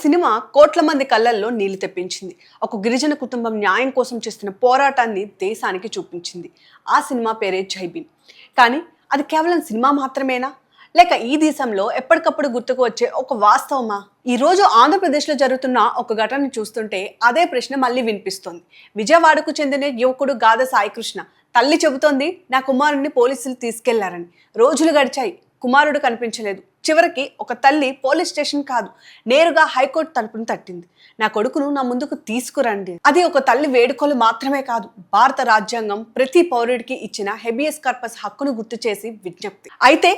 Cinema కోట్ల మంది కళ్ళల్లో నీళ్లు తెప్పించింది. ఒక గిరిజన కుటుంబం న్యాయం కోసం చేస్తున్న పోరాటాన్ని దేశానికి చూపించింది. ఆ సినిమా పేరే జై భీమ్. కానీ అది కేవలం సినిమా మాత్రమేనా, లేక ఈ దేశంలో ఎప్పటికప్పుడు గుర్తుకు వచ్చే ఒక వాస్తవమా? ఈరోజు ఆంధ్రప్రదేశ్లో జరుగుతున్న ఒక ఘటనను చూస్తుంటే అదే ప్రశ్న మళ్ళీ వినిపిస్తోంది. విజయవాడకు చెందిన యువకుడు గాదె సాయికృష్ణ తల్లి చెబుతోంది, నా కుమారుడిని పోలీసులు తీసుకెళ్లారని. రోజులు గడిచాయి, కుమారుడు కనిపించలేదు. చివరికి ఒక తల్లి పోలీస్ స్టేషన్ కాదు, నేరుగా హైకోర్టు తలుపును తట్టింది. నా కొడుకును నా ముందుకు తీసుకురండి. అది ఒక తల్లి వేడుకలు మాత్రమే కాదు, భారత రాజ్యాంగం ప్రతి పౌరుడికి ఇచ్చిన హెబియస్ కార్పస్ హక్కును గుర్తు చేసి విజ్ఞప్తి. అయితే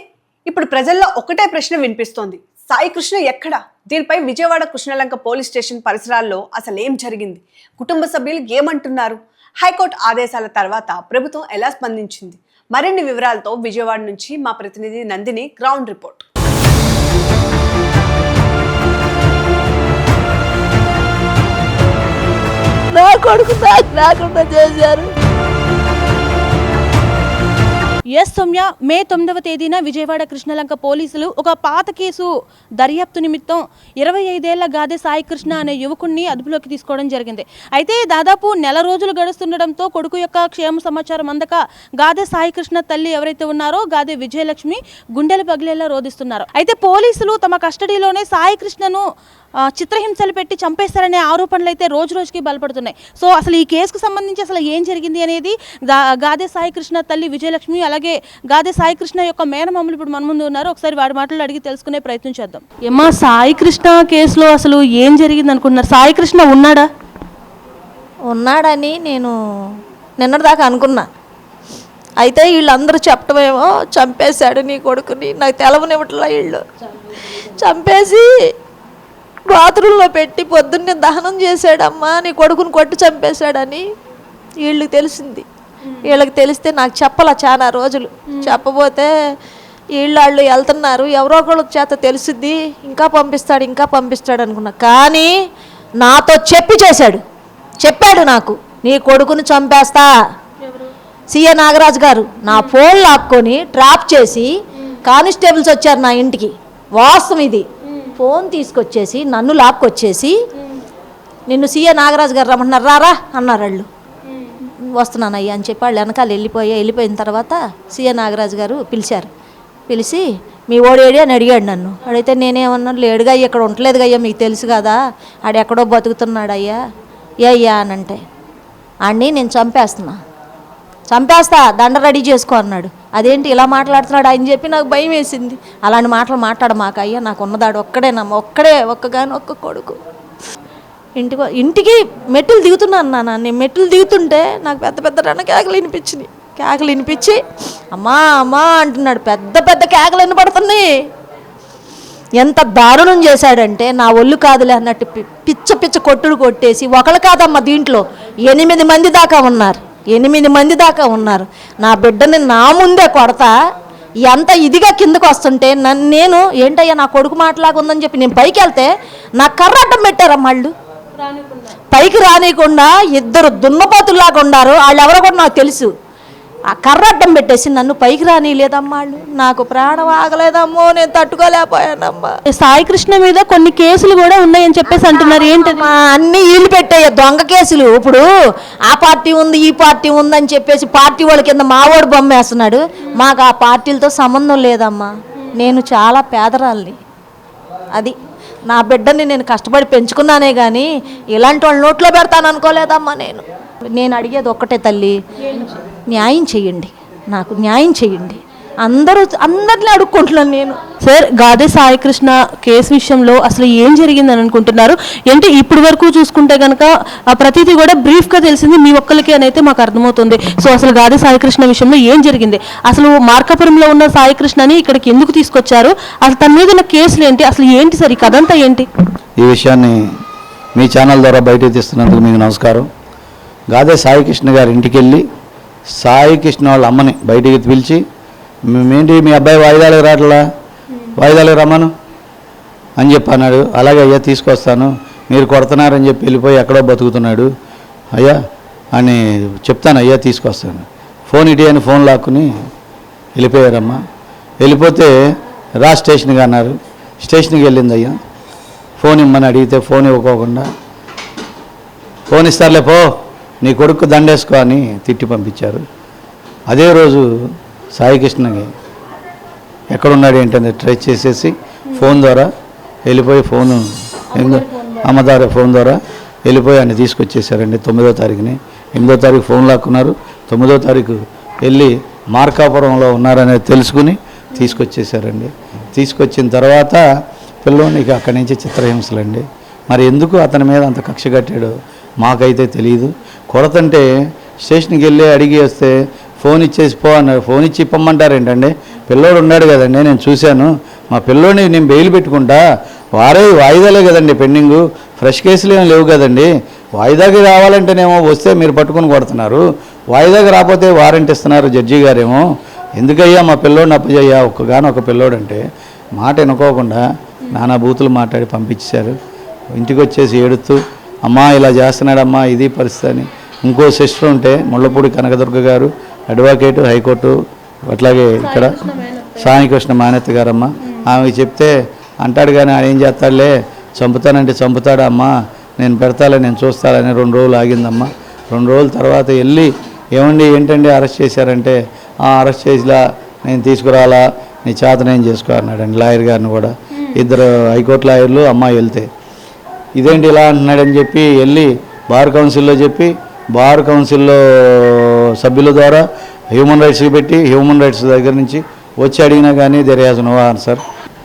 ఇప్పుడు ప్రజల్లో ఒకటే ప్రశ్న వినిపిస్తోంది, సాయికృష్ణ ఎక్కడా? దీనిపై విజయవాడ కృష్ణలంక పోలీస్ స్టేషన్ పరిసరాల్లో అసలు ఏం జరిగింది? కుటుంబ సభ్యులు ఏమంటున్నారు? హైకోర్టు ఆదేశాల తర్వాత ప్రభుత్వం ఎలా స్పందించింది? మరిన్ని వివరాలతో విజయవాడ నుంచి మా ప్రతినిధి నందిని గ్రౌండ్ రిపోర్ట్. నా కొడుకు నాకు రాకుండా చేశారు. సౌమ్య, మే 9వ తేదీన విజయవాడ కృష్ణలంక పోలీసులు ఒక పాత కేసు దర్యాప్తు నిమిత్తం 25 ఏళ్ల గాదె సాయికృష్ణ అనే యువకుడిని అదుపులోకి తీసుకోవడం జరిగింది. అయితే దాదాపు నెల రోజులు గడుస్తుండడంతో కొడుకు యొక్క క్షేమ సమాచారం అందక గాదె సాయికృష్ణ తల్లి ఎవరైతే ఉన్నారో గాదె విజయలక్ష్మి గుండెలు పగిలేలా రోధిస్తున్నారు. అయితే పోలీసులు తమ కస్టడీలోనే సాయికృష్ణను చిత్రహింసలు పెట్టి చంపేస్తారనే ఆరోపణలు అయితే రోజు రోజుకి బలపడుతున్నాయి. సో అసలు ఈ కేసుకు సంబంధించి అసలు ఏం జరిగింది అనేది గాదె సాయికృష్ణ తల్లి విజయలక్ష్మి, అలాగే గాదె సాయికృష్ణ యొక్క మేనమామలు ఇప్పుడు మన ముందు ఉన్నారు. ఒకసారి వాడి మాటలు అడిగి తెలుసుకునే ప్రయత్నం చేద్దాం. ఏమా, సాయికృష్ణ కేసులో అసలు ఏం జరిగింది అనుకుంటున్నారు? సాయికృష్ణ ఉన్నాడని నేను నిన్నటిదాకా అనుకున్నా. అయితే వీళ్ళందరూ చెప్పటమేమో చంపేశాడు నీ కొడుకుని, నాకు తెలవనివ్వట్లా. వీళ్ళు చంపేసి బాత్రూంలో పెట్టి పొద్దున్నే దహనం చేశాడమ్మా, నీ కొడుకుని కొట్టి చంపేశాడని వీళ్ళకి తెలిసింది. వీళ్ళకి తెలిస్తే నాకు చెప్పాల చాలా రోజులు. చెప్పబోతే వీళ్ళు వెళ్తున్నారు, ఎవరో ఒకళ్ళ చేత తెలుసుద్ది, ఇంకా పంపిస్తాడు అనుకున్నా. కానీ నాతో చెప్పాడు నాకు, నీ కొడుకుని చంపేస్తా. సిఏ నాగరాజు గారు నా ఫోన్ లాక్కొని ట్రాప్ చేసి కానిస్టేబుల్స్ వచ్చారు నా ఇంటికి. వాస్తవం ఇది. ఫోన్ తీసుకొచ్చేసి నన్ను లాక్కొచ్చేసి, నిన్ను సిఏ నాగరాజు గారు రమ్మంటున్నారు, రారా అన్నారు. వాళ్ళు వస్తున్నానయ్యా అని చెప్పి వాళ్ళు వెనకాల వెళ్ళిపోయిన తర్వాత సిఏ నాగరాజు గారు పిలిచి మీ ఓడేడి అని అడిగాడు నన్ను. అడిగితే నేనేమన్నాను, లేడుగా ఇక్కడ ఉండలేదుగా అయ్యా, మీకు తెలుసు కదా ఆడెక్కడో బతుకుతున్నాడు అయ్యా. అయ్యా అని అంటే, ఆడిని నేను చంపేస్తా దండ రెడీ చేసుకో అన్నాడు. అదేంటి ఇలా మాట్లాడుతున్నాడు అని చెప్పి నాకు భయం వేసింది. అలాంటి మాటలు మాట్లాడమాక అయ్యా, నాకు ఉన్నదాడు ఒక్క కొడుకు. ఇంటికి మెట్టులు దిగుతున్నాను నాన్న. నేను మెట్టులు దిగుతుంటే నాకు పెద్ద కేకలు వినిపించి అమ్మా అంటున్నాడు. పెద్ద కేకలు వినపడుతున్నాయి. ఎంత దారుణం చేశాడంటే నా ఒళ్ళు కాదులే అన్నట్టు పిచ్చ కొట్టుడు కొట్టేసి, ఒకళ్ళు కాదమ్మా దీంట్లో 8 మంది దాకా ఉన్నారు. నా బిడ్డని నా ముందే కొడతా ఎంత ఇదిగా కిందకు వస్తుంటే నేను ఏంటయ్యా నా కొడుకు మాటలాగా ఉందని చెప్పి నేను పైకి వెళ్తే నా కర్రడ్డం పెట్టారమ్మా. వాళ్ళు పైకి రానియకుండా 2 దున్నపోతుల్లాగా ఉన్నారు. వాళ్ళు ఎవరో కూడా నాకు తెలుసు. ఆ కర్రడ్డం పెట్టేసి నన్ను పైకి రానియలేదమ్మా. వాళ్ళు నాకు ప్రాణం ఆగలేదమ్మో, నేను తట్టుకోలేకపోయానమ్మా. సాయికృష్ణ మీద కొన్ని కేసులు కూడా ఉన్నాయని చెప్పేసి అంటున్నారు. ఏంటమ్మా? అన్ని వీళ్ళు పెట్టాయి దొంగ కేసులు. ఇప్పుడు ఆ పార్టీ ఉంది ఈ పార్టీ ఉందని చెప్పేసి పార్టీ వాళ్ళ కింద మావోడు బొమ్మ వేస్తున్నాడు. మాకు ఆ పార్టీలతో సంబంధం లేదమ్మా. నేను చాలా పేదరాల్ని. అది నా బిడ్డని నేను కష్టపడి పెంచుకున్నానే కానీ ఇలాంటి వాళ్ళ నోట్లో పెడతాను అనుకోలేదమ్మా. నేను అడిగేది ఒక్కటే, తల్లి న్యాయం చెయ్యండి, నాకు న్యాయం చెయ్యండి. అందరినీ అడుక్కుంటున్నాను నేను. సార్, గాదె సాయికృష్ణ కేసు విషయంలో అసలు ఏం జరిగిందని అనుకుంటున్నారు? ఏంటి ఇప్పటి వరకు చూసుకుంటే కనుక ప్రతిదీ కూడా బ్రీఫ్గా తెలిసింది మీ ఒక్కరికి అని అయితే మాకు అర్థమవుతుంది. సో అసలు గాదె సాయికృష్ణ విషయంలో ఏం జరిగింది? అసలు మార్కాపురంలో ఉన్న సాయికృష్ణని ఇక్కడికి ఎందుకు తీసుకొచ్చారు? అసలు తన మీద ఉన్న కేసులు ఏంటి? అసలు ఏంటి సార్ ఈ కథ అంతా ఏంటి? ఈ విషయాన్ని మీ ఛానల్ ద్వారా బయటకు తీస్తున్నందుకు మీకు నమస్కారం. గాదె సాయికృష్ణ గారి ఇంటికి వెళ్ళి సాయికృష్ణ వాళ్ళ అమ్మని బయటికి పిలిచి, ఏంటి మీ అబ్బాయి వాయిదాలకు రమ్మను అని చెప్పి అన్నాడు. అలాగే అయ్యా తీసుకొస్తాను, మీరు కొడుతున్నారని చెప్పి వెళ్ళిపోయి ఎక్కడో బతుకుతున్నాడు అయ్యా అని చెప్తాను, అయ్యా తీసుకొస్తాను. ఫోన్ ఇటీ అని ఫోన్ లాక్కుని వెళ్ళిపోయారమ్మా. వెళ్ళిపోతే రా స్టేషన్కి అన్నారు. స్టేషన్కి వెళ్ళింది అయ్యా. ఫోన్ ఇమ్మని అడిగితే ఫోన్ ఇవ్వకోకుండా ఫోన్ ఇస్తారులే పో నీ కొడుకు దండేసుకో అని తిట్టి పంపించారు. అదే రోజు సాయికృష్ణకి ఎక్కడున్నాడు ఏంటనేది ట్రేస్ చేసేసి ఫోన్ ద్వారా వెళ్ళిపోయి అమ్మదారి ఫోన్ ద్వారా వెళ్ళిపోయి ఆయన తీసుకొచ్చేసారండి. 9వ తారీఖుని 8వ తారీఖు ఫోన్ లాక్కున్నారు. 9వ తారీఖు వెళ్ళి మార్కాపురంలో ఉన్నారనేది తెలుసుకుని తీసుకొచ్చేసారండి. తీసుకొచ్చిన తర్వాత పిల్లోనికి అక్కడి నుంచి చిత్రహింసలండి. మరి ఎందుకు అతని మీద అంత కక్ష కట్టాడో మాకైతే తెలియదు. కొడతంటే స్టేషన్కి వెళ్ళి అడిగి వస్తే ఫోన్ ఇచ్చేసి పో అన్నారు. ఫోన్ ఇచ్చి ఇప్పమంటారు ఏంటండి? పిల్లోడు ఉన్నాడు కదండి, నేను చూశాను. మా పిల్లోడిని నేను బెయిల్ పెట్టుకుంటా, వాయిదాలే కదండి పెండింగు, ఫ్రెష్ కేసులు ఏం లేవు కదండి. వాయిదాకి రావాలంటేనేమో వస్తే మీరు పట్టుకుని కొడుతున్నారు, వాయిదాకి రాకపోతే వారెంట్ ఇస్తున్నారు జడ్జి గారేమో. ఎందుకయ్యా మా పిల్లోడిని అప్పయ్యా ఒక పిల్లోడు అంటే మాట వినుకోకుండా నానా బూతులు మాట్లాడి పంపించారు. ఇంటికి వచ్చేసి ఏడుతూ అమ్మా ఇలా చేస్తున్నాడమ్మా ఇది పరిస్థితి అని. ఇంకో సిస్టర్ ఉంటే ముళ్ళపూడి కనకదుర్గ గారు అడ్వకేటు హైకోర్టు, అట్లాగే ఇక్కడ సాయికృష్ణ మానేత్ గారమ్మ, ఆమెకి చెప్తే అంటాడు కానీ ఆయన ఏం చేస్తాడులే, చంపుతానంటే చంపుతాడమ్మా, నేను పెడతాలే నేను చూస్తానని 2 రోజులు ఆగిందమ్మా. 2 రోజుల తర్వాత వెళ్ళి ఏమండి ఏంటండి అరెస్ట్ చేశారంటే అరెస్ట్ చేసిలా నేను తీసుకురాలా నీ చేతనేం చేసుకో అన్నాడండి లాయర్ గారిని కూడా. 2 హైకోర్టు లాయర్లు అమ్మాయి వెళ్తే ఇదేంటి ఇలా అంటున్నాడని చెప్పి వెళ్ళి బార్ కౌన్సిల్లో చెప్పి బార్ కౌన్సిల్లో సభ్యుల ద్వారా హ్యూమన్ రైట్స్కి పెట్టి హ్యూమన్ రైట్స్ దగ్గర నుంచి వచ్చి అడిగినా కానీ దేర్ హ్యాజ్ నో ఆన్సర్.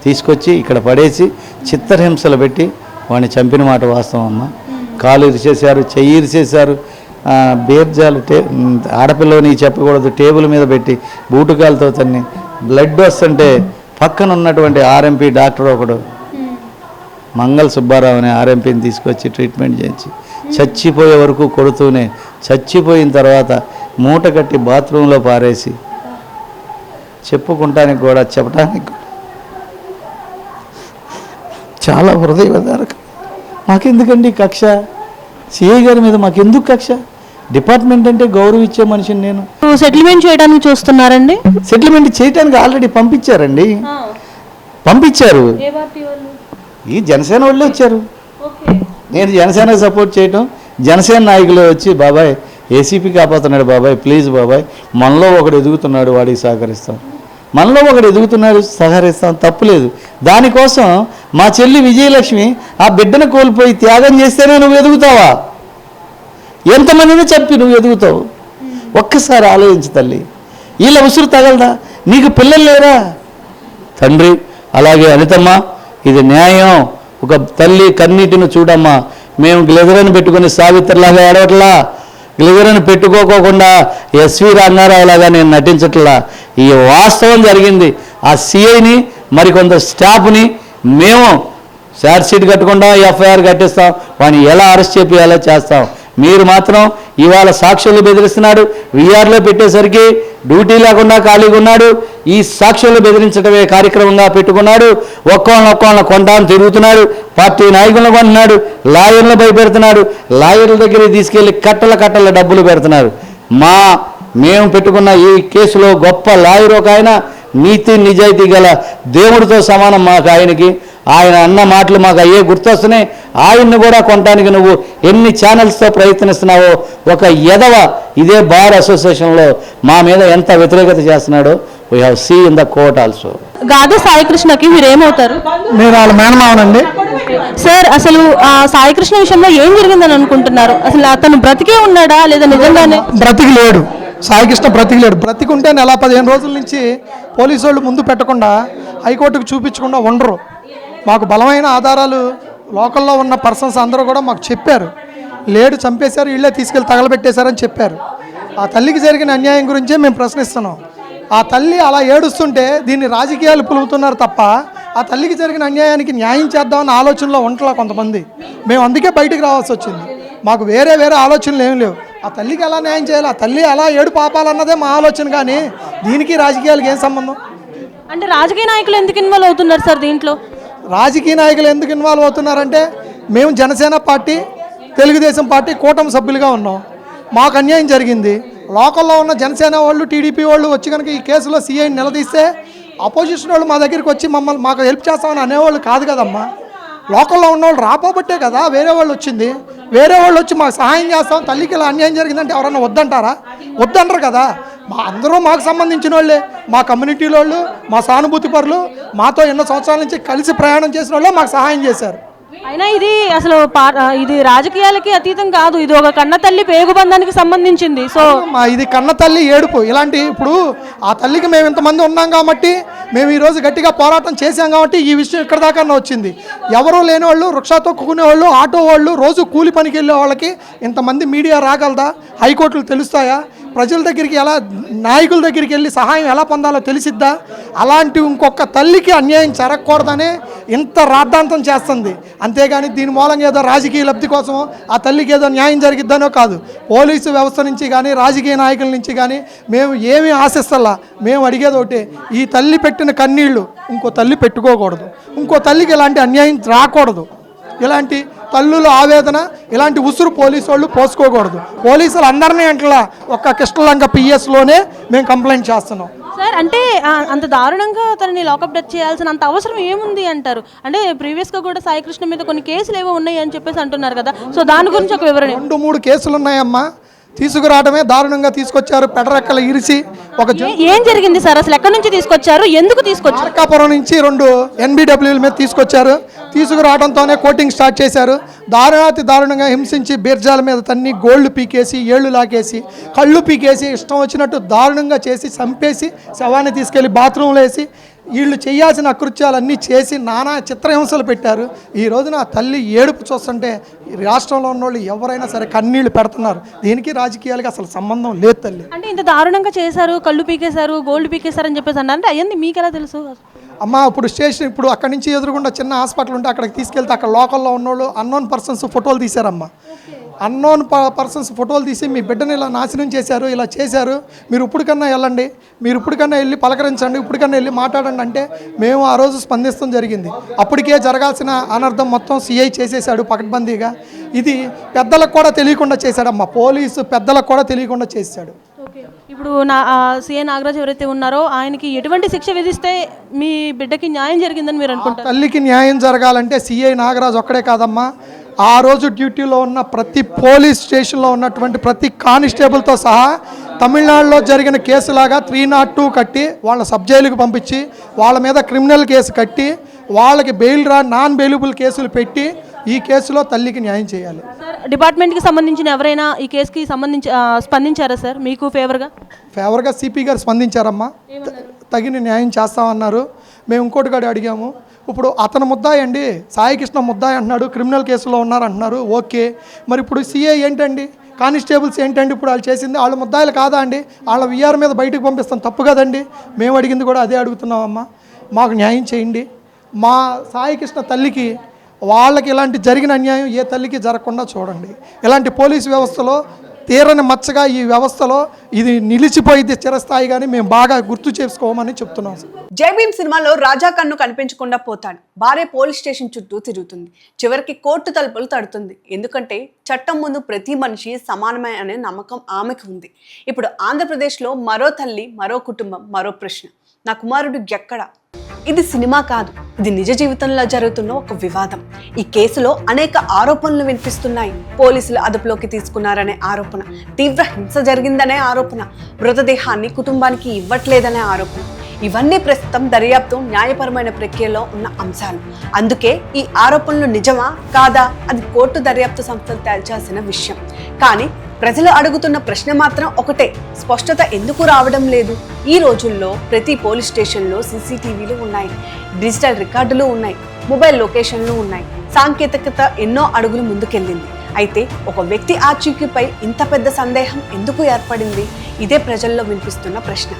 తీసుకొచ్చి ఇక్కడ పడేసి చిత్రహింసలు పెట్టి వాడిని చంపిన మాట వాస్తవం అమ్మ. కాలు ఇరిచేశారు, చెయ్యి ఇరిచేశారు, బేర్జాలు ఆడపిల్లని చెప్పకూడదు టేబుల్ మీద పెట్టి బూటుకాలతో తన్ని బ్లడ్ వస్తుంటే పక్కన ఉన్నటువంటి ఆర్ఎంపీ డాక్టర్ ఒకడు మంగళ సుబ్బారావు అనే ఆర్ఎంపీని తీసుకొచ్చి ట్రీట్మెంట్ చేయించి చచ్చిపోయే వరకు కొడుతూనే చచ్చిపోయిన తర్వాత మూట కట్టి బాత్రూంలో పారేసి చెప్పుకుంటానికి కూడా చెప్పడానికి చాలా హృదయవేదనకరం. మాకెందుకండి కక్ష? సిఐ గారి మీద మాకెందుకు కక్ష? డిపార్ట్మెంట్ అంటే గౌరవం ఇచ్చే మనిషిని నేను. సెటిల్మెంట్ చేయడానికి చూస్తున్నారండి? సెటిల్మెంట్ చేయడానికి ఆల్రెడీ పంపించారండి, పంపించారు. ఈ జనసేన వాళ్ళే వచ్చారు. నేను జనసేనకు సపోర్ట్ చేయటం, జనసేన నాయకులు వచ్చి బాబాయ్ ఏసీపీ కాపోతున్నాడు బాబాయ్ ప్లీజ్ బాబాయ్, మనలో ఒకడు ఎదుగుతున్నాడు వాడికి సహకరిస్తాం, మనలో ఒకడు ఎదుగుతున్నాడు సహకరిస్తాం, తప్పులేదు. దానికోసం మా చెల్లి విజయలక్ష్మి ఆ బిడ్డను కోల్పోయి త్యాగం చేస్తేనే నువ్వు ఎదుగుతావా? ఎంతమందిని చెప్పి నువ్వు ఎదుగుతావు? ఒక్కసారి ఆలోచించు తల్లి. వీళ్ళ ఉసురు తగలదా? నీకు పిల్లలు లేరా? తండ్రి అలాగే అనితమ్మ ఇది న్యాయం. ఒక తల్లి కన్నీటిని చూడమ్మా. మేము గ్లెజరని పెట్టుకుని సావిత్రిలాగా ఏడవట్లా, గ్లెజరని పెట్టుకోకుండా ఎస్వి రంగారావులాగా నేను నటించట్లా. ఈ వాస్తవం జరిగింది. ఆ సిఐని మరికొంత స్టాఫ్ని మేము ఛార్జ్ షీట్ కట్టకుండా ఎఫ్ఐఆర్ కట్టిస్తాం, వాడిని ఎలా అరెస్ట్ చేయాలో చేస్తాం. మీరు మాత్రం ఇవాళ సాక్షులు బెదిరిస్తున్నాడు, విఆర్లో పెట్టేసరికి డ్యూటీ లేకుండా ఖాళీగా ఉన్నాడు. ఈ సాక్షులు బెదిరించడమే కార్యక్రమంగా పెట్టుకున్నాడు. ఒక్కోళ్ళ కొంటాను తిరుగుతున్నాడు, పార్టీ నాయకులను కొంటున్నాడు, లాయర్లను భయపెడుతున్నాడు, లాయర్ల దగ్గరికి తీసుకెళ్లి కట్టల డబ్బులు పెడుతున్నారు. మేము పెట్టుకున్న ఈ కేసులో గొప్ప లాయర్ ఒక ఆయన, నీతి నిజాయితీ గల దేవుడితో సమానం మాకు ఆయనకి. ఆయన అన్న మాటలు మాకు అయ్యే గుర్తొస్తున్నాయి. ఆయన్ని కూడా కొనడానికి నువ్వు ఎన్ని ఛానల్స్తో ప్రయత్నిస్తున్నావో, ఒక ఎదవ ఇదే బార్ అసోసియేషన్లో మా మీద ఎంత వ్యతిరేకత చేస్తున్నాడో we have see in the court also. గాదే సాయికృష్ణకి మీరేమవుతారు? నేను వాళ్ళ మేనమావనండి. సార్ అసలు సాయికృష్ణ విషయంలో ఏం జరిగిందని అనుకుంటున్నారు? అసలు అతను బ్రతికే ఉన్నాడా లేదా నిజంగానే? బ్రతికి లేడు. సాయికృష్ణ బ్రతికి లేడు. బ్రతికుంటే నెల 15 రోజుల నుంచి పోలీసు వాళ్ళు ముందు పెట్టకుండా హైకోర్టుకు చూపించకుండా ఉండరు. మాకు బలమైన ఆధారాలు లోకల్లో ఉన్న పర్సన్స్ అందరూ కూడా మాకు చెప్పారు. లేడు, చంపేశారు, వీళ్ళే తీసుకెళ్ళి తగలబెట్టేశారని చెప్పారు. ఆ తల్లికి జరిగిన అన్యాయం గురించే మేము ప్రశ్నిస్తున్నాం. ఆ తల్లి అలా ఏడుస్తుంటే దీన్ని రాజకీయాలు పులుగుతున్నారు తప్ప ఆ తల్లికి జరిగిన అన్యాయానికి న్యాయం చేద్దామన్న ఆలోచనలో ఉంటలా కొంతమంది. మేము అందుకే బయటికి రావాల్సి వచ్చింది. మాకు వేరే ఆలోచనలు ఏం లేవు. ఆ తల్లికి ఎలా న్యాయం చేయాలి, ఆ తల్లి ఎలా ఏడు పాపాలన్నదే మా ఆలోచన, కానీ దీనికి రాజకీయాలకు ఏం సంబంధం? అంటే రాజకీయ నాయకులు ఎందుకు ఇన్వాల్వ్ అవుతున్నారు సార్ దీంట్లో? రాజకీయ నాయకులు ఎందుకు ఇన్వాల్వ్ అవుతున్నారంటే మేము జనసేన పార్టీ, తెలుగుదేశం పార్టీ కూటమి సభ్యులుగా ఉన్నాం. మాకు అన్యాయం జరిగింది. లోకల్లో ఉన్న జనసేన వాళ్ళు, టీడీపీ వాళ్ళు వచ్చి కనుక ఈ కేసులో సీఐని నిలదీస్తే అపోజిషన్ వాళ్ళు మా దగ్గరికి వచ్చి మాకు హెల్ప్ చేస్తామని అనేవాళ్ళు కాదు కదమ్మా. లోకల్లో ఉన్న వాళ్ళు రాపోబట్టే కదా వేరే వాళ్ళు వచ్చింది. వేరే వాళ్ళు వచ్చి మాకు సహాయం చేస్తాం, తల్లికి ఇలా అన్యాయం జరిగిందంటే ఎవరన్నా వద్దంటారా? వద్దంటారు కదా. అందరూ మాకు సంబంధించిన వాళ్ళే, మా కమ్యూనిటీలో వాళ్ళు, మా సానుభూతి పరులు, మాతో ఎన్నో సంవత్సరాల నుంచి కలిసి ప్రయాణం చేసిన వాళ్ళే మాకు సహాయం చేశారు. అయినా ఇది అసలు ఇది రాజకీయాలకి అతీతం కాదు, ఇది ఒక కన్న తల్లి పేగుబంధానికి సంబంధించింది. సో ఇది కన్న తల్లి ఏడుపు. ఇలాంటి ఇప్పుడు ఆ తల్లికి మేము ఇంతమంది ఉన్నాం కాబట్టి, మేము ఈరోజు గట్టిగా పోరాటం చేశాం కాబట్టి ఈ విషయం ఇక్కడ దాకా వచ్చింది. ఎవరూ లేని వాళ్ళు, రిక్షా తొక్కునే వాళ్ళు, ఆటో వాళ్ళు, రోజు కూలి పనికి వెళ్ళే వాళ్ళకి ఇంతమంది మీడియా రాగలదా? హైకోర్టులు తెలుస్తాయా? ప్రజల దగ్గరికి ఎలా, నాయకుల దగ్గరికి వెళ్ళి సహాయం ఎలా పొందాలో తెలిసిద్దా? అలాంటి ఇంకొక తల్లికి అన్యాయం జరగకూడదనే ఇంత రాద్ధాంతం చేస్తుంది. అంతేగాని దీని మూలంగా ఏదో రాజకీయ లబ్ధి కోసమో ఆ తల్లికి ఏదో న్యాయం జరిగిద్దనో కాదు. పోలీసు వ్యవస్థ నుంచి కానీ రాజకీయ నాయకుల నుంచి కానీ మేము ఏమీ ఆశిస్తల్లా. మేము అడిగేది ఒకటే, ఈ తల్లి పెట్టిన కన్నీళ్లు ఇంకో తల్లి పెట్టుకోకూడదు, ఇంకో తల్లికి ఇలాంటి అన్యాయం రాకూడదు. ఇలాంటి తల్లుల ఆవేదన, ఇలాంటి ఉసురు పోలీసు వాళ్ళు పోసుకోకూడదు. పోలీసులు అందరినీ అంటలా, ఒక్క కృష్ణలంక పిఎస్లోనే మేము కంప్లైంట్ చేస్తున్నాం. సార్ అంటే అంత దారుణంగా తనని లాకప్ డెత్ చేయాల్సిన అంత అవసరం ఏముంది అంటారు? అంటే ప్రీవియస్గా కూడా సాయికృష్ణ మీద కొన్ని కేసులు ఏవో ఉన్నాయి అని చెప్పేసి అంటున్నారు కదా, సో దాని గురించి ఒక వివరణ. 2-3 కేసులు ఉన్నాయమ్మా. తీసుకురావడమే దారుణంగా తీసుకొచ్చారు. పెడరెక్కలు ఇరిచి ఒక ఏం జరిగింది సార్? అసలు ఎక్కడి నుంచి తీసుకొచ్చారు, ఎందుకు తీసుకొచ్చారు? మార్కాపురం నుంచి 2 NBWల మీద తీసుకొచ్చారు. తీసుకురావడంతోనే కోటింగ్ స్టార్ట్ చేశారు. దారుణంగా హింసించి బీర్జాల మీద తన్ని గోల్డ్ పీకేసి, ఏళ్ళు లాకేసి, కళ్ళు పీకేసి, ఇష్టం వచ్చినట్టు దారుణంగా చేసి చంపేసి శవాన్ని తీసుకెళ్లి బాత్రూంలో వేసి వీళ్ళు చేయాల్సిన అకృత్యాలన్నీ చేసి నానా చిత్రహింసలు పెట్టారు. ఈ రోజున ఆ తల్లి ఏడుపు చూస్తుంటే రాష్ట్రంలో ఉన్నోళ్ళు ఎవరైనా సరే కన్నీళ్లు పెడుతున్నారు. దీనికి రాజకీయాలకి అసలు సంబంధం లేదు తల్లి. అంటే ఇంత దారుణంగా చేశారు, కళ్ళు పీకేశారు, గోల్డ్ పీకేశారు అని చెప్పేసి అన్నారు. అంటే అయ్యింది మీకు ఎలా తెలుసు? అమ్మ ఇప్పుడు స్టేషన్, ఇప్పుడు అక్కడి నుంచి ఎదురుగుండా చిన్న హాస్పిటల్ ఉంటే అక్కడికి తీసుకెళ్తే అక్కడ లోకల్లో ఉన్నోళ్ళు అన్నోన్ పర్సన్స్ ఫోటోలు తీశారమ్మా. అన్నోన్ పర్సన్స్ ఫోటోలు తీసి మీ బిడ్డను ఇలా నాశనం చేశారు, ఇలా చేశారు, మీరు ఇప్పటికన్నా వెళ్ళండి, మీరు ఇప్పటికన్నా వెళ్ళి పలకరించండి, ఇప్పటికన్నా వెళ్ళి మాట్లాడండి అంటే మేము ఆ రోజు స్పందిస్తాం జరిగింది. అప్పటికే జరగాల్సిన అనర్థం మొత్తం సిఐ చేసేసాడు పకడ్బందీగా. ఇది పెద్దలకు కూడా తెలియకుండా చేశాడమ్మా, పోలీసు పెద్దలకు కూడా తెలియకుండా చేశాడు. ఇప్పుడు సిఐ నాగరాజు ఎవరైతే ఉన్నారో ఆయనకి ఎటువంటి శిక్ష విధిస్తే మీ బిడ్డకి న్యాయం జరిగిందని మీరు అనుకుంటారు? తల్లికి న్యాయం జరగాలంటే సిఐ నాగరాజు ఒక్కడే కాదమ్మా, ఆ రోజు డ్యూటీలో ఉన్న ప్రతి పోలీస్ స్టేషన్లో ఉన్నటువంటి ప్రతి కానిస్టేబుల్తో సహా తమిళనాడులో జరిగిన కేసులాగా 302 కట్టి వాళ్ళ సబ్ జైలుకి పంపించి వాళ్ళ మీద క్రిమినల్ కేసు కట్టి వాళ్ళకి నాన్ బెయిలబుల్ కేసులు పెట్టి ఈ కేసులో తల్లికి న్యాయం చేయాలి. సార్ డిపార్ట్మెంట్కి సంబంధించిన ఎవరైనా ఈ కేసుకి సంబంధించి స్పందించారా సార్ మీకు ఫేవర్గా? సిపి గారు స్పందించారమ్మా, తగిన న్యాయం చేస్తామన్నారు. మేము ఇంకోటి కూడా అడిగాము. ఇప్పుడు అతను ముద్దాయి అండి, సాయికృష్ణ ముద్దాయి అంటున్నాడు, క్రిమినల్ కేసులో ఉన్నారు అంటున్నారు, ఓకే. మరి ఇప్పుడు సిఐ ఏంటండి, కానిస్టేబుల్స్ ఏంటండి ఇప్పుడు వాళ్ళు చేసింది? వాళ్ళు ముద్దాయిలు కాదా అండి? వాళ్ళ విఆర్ మీద బయటకు పంపిస్తాం తప్పు కదండి? మేము అడిగింది కూడా అదే అడుగుతున్నామమ్మా, మాకు న్యాయం చేయండి. మా సాయికృష్ణ తల్లికి వాళ్ళకి ఇలాంటి జరిగిన అన్యాయం ఏ తల్లికి జరగకుండా చూడండి. ఇలాంటి పోలీసు వ్యవస్థలో తీరని మచ్చగా ఈ వ్యవస్థలో ఇది నిలిచిపోయింది చిరస్థాయిగాని మేము బాగా గుర్తు చేసుకోమని చెప్తున్నాం. జై భీమ్ సినిమాలో రాజా కన్ను కనిపించకుండా పోతాడు, భార్య పోలీస్ స్టేషన్ చుట్టూ తిరుగుతుంది, చివరికి కోర్టు తలుపులు తడుతుంది. ఎందుకంటే చట్టం ముందు ప్రతి మనిషి సమానమే అనే నమ్మకం ఆమెకు ఉంది. ఇప్పుడు ఆంధ్రప్రదేశ్లో మరో తల్లి, మరో కుటుంబం, మరో ప్రశ్న, నా కుమారుడు ఎక్కడ? ఇది సినిమా కాదు, ఇది నిజ జీవితంలో జరుగుతున్న ఒక వివాదం. ఈ కేసులో అనేక ఆరోపణలు వినిపిస్తున్నాయి. పోలీసులు అదుపులోకి తీసుకున్నారనే ఆరోపణ, తీవ్ర హింస జరిగిందనే ఆరోపణ, మృతదేహాన్ని కుటుంబానికి ఇవ్వట్లేదనే ఆరోపణ. ఇవన్నీ ప్రస్తుతం దర్యాప్తు న్యాయపరమైన ప్రక్రియలో ఉన్న అంశాలు. అందుకే ఈ ఆరోపణలు నిజమా కాదా అది కోర్టు దర్యాప్తు సంస్థలు తేల్చాల్సిన విషయం. కానీ ప్రజలు అడుగుతున్న ప్రశ్న మాత్రం ఒకటే, స్పష్టత ఎందుకు రావడం లేదు? ఈ రోజుల్లో ప్రతి పోలీస్ స్టేషన్లో సీసీటీవీలు ఉన్నాయి, డిజిటల్ రికార్డులు ఉన్నాయి, మొబైల్ లొకేషన్లు ఉన్నాయి. సాంకేతికత ఎన్నో అడుగులు ముందుకెళ్ళింది. అయితే ఒక వ్యక్తి ఆచూకీపై ఇంత పెద్ద సందేహం ఎందుకు ఏర్పడింది? ఇదే ప్రజల్లో వినిపిస్తున్న ప్రశ్న.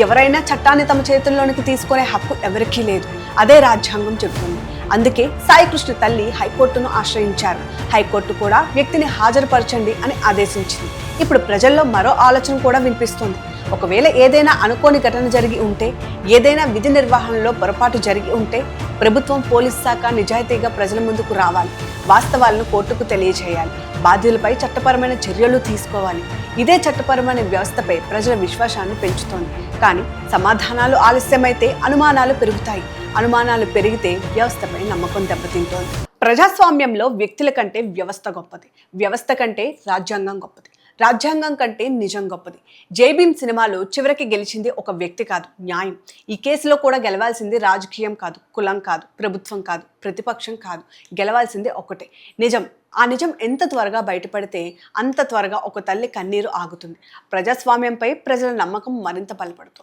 ఎవరైనా చట్టాన్ని తమ చేతుల్లోనికి తీసుకునే హక్కు ఎవరికీ లేదు, అదే రాజ్యాంగం చెబుతుంది. అందుకే సాయికృష్ణ తల్లి హైకోర్టును ఆశ్రయించారు. హైకోర్టు కూడా వ్యక్తిని హాజరుపరచండి అని ఆదేశించింది. ఇప్పుడు ప్రజల్లో మరో ఆలోచన కూడా వినిపిస్తుంది. ఒకవేళ ఏదైనా అనుకోని ఘటన జరిగి ఉంటే, ఏదైనా విధి నిర్వహణలో పొరపాటు జరిగి ఉంటే ప్రభుత్వం, పోలీస్ శాఖ నిజాయితీగా ప్రజల ముందుకు రావాలి, వాస్తవాలను కోర్టుకు తెలియజేయాలి, బాధ్యులపై చట్టపరమైన చర్యలు తీసుకోవాలి. ఇదే చట్టపరమైన వ్యవస్థపై ప్రజల విశ్వాసాన్ని పెంచుతోంది. కానీ సమాధానాలు ఆలస్యమైతే అనుమానాలు పెరుగుతాయి, అనుమానాలు పెరిగితే వ్యవస్థపై నమ్మకం దెబ్బతింటోంది. ప్రజాస్వామ్యంలో వ్యక్తుల కంటే వ్యవస్థ గొప్పది, వ్యవస్థ కంటే రాజ్యాంగం గొప్పది, రాజ్యాంగం కంటే నిజం గొప్పది. జై భీమ్ సినిమాలో చివరికి గెలిచింది ఒక వ్యక్తి కాదు, న్యాయం. ఈ కేసులో కూడా గెలవాల్సింది రాజకీయం కాదు, కులం కాదు, ప్రభుత్వం కాదు, ప్రతిపక్షం కాదు. గెలవాల్సింది ఒకటే, నిజం. ఆ నిజం ఎంత త్వరగా బయటపడితే అంత త్వరగా ఒక తల్లి కన్నీరు ఆగుతుంది. ప్రజాస్వామ్యంపై ప్రజల నమ్మకం మరింత బలపడుతుంది.